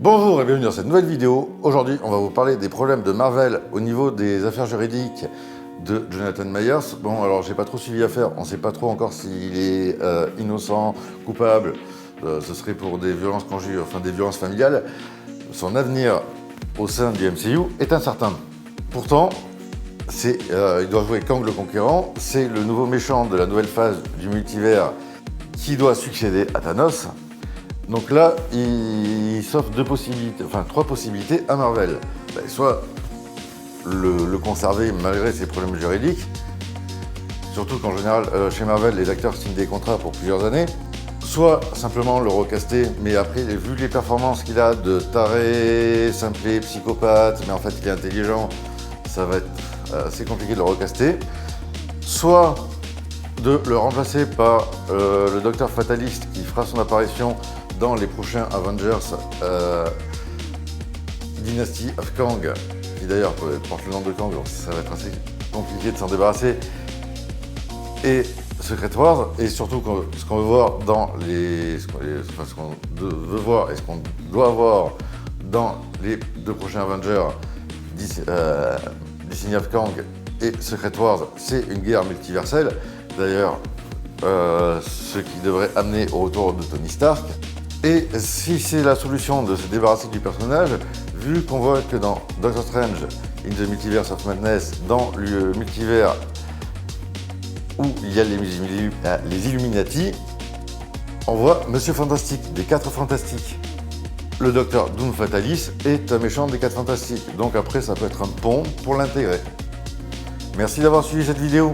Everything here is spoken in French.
Bonjour et bienvenue dans cette nouvelle vidéo. Aujourd'hui, on va vous parler des problèmes de Marvel au niveau des affaires juridiques de Jonathan Myers. Bon, alors j'ai pas trop suivi l'affaire, on sait pas trop encore s'il est innocent, coupable. Ce serait pour des violences conjugales, enfin des violences familiales. Son avenir au sein du MCU est incertain. Pourtant, il doit jouer Kang le Conquérant. C'est le nouveau méchant de la nouvelle phase du multivers qui doit succéder à Thanos. Donc là, il s'offre trois possibilités à Marvel. Soit le conserver malgré ses problèmes juridiques, surtout qu'en général, chez Marvel, les acteurs signent des contrats pour plusieurs années, soit simplement le recaster, mais après, vu les performances qu'il a de taré, simplé, psychopathe, mais en fait il est intelligent, ça va être assez compliqué de le recaster, soit de le remplacer par le Docteur Fataliste qui fera son apparition dans les prochains Avengers Dynasty of Kang, qui d'ailleurs porte le nom de Kang, donc ça va être assez compliqué de s'en débarrasser, et Secret Wars, et surtout ce qu'on veut voir dans ce qu'on veut voir et ce qu'on doit voir dans les deux prochains Avengers, Dynasty of Kang et Secret Wars, c'est une guerre multiverselle. D'ailleurs, ce qui devrait amener au retour de Tony Stark. Et si c'est la solution de se débarrasser du personnage, vu qu'on voit que dans Doctor Strange in the Multiverse of Madness, dans le multivers où il y a les Illuminati, on voit Monsieur Fantastique des 4 Fantastiques. Le Docteur Doom Fatalis est un méchant des 4 Fantastiques, donc après ça peut être un pont pour l'intégrer. Merci d'avoir suivi cette vidéo.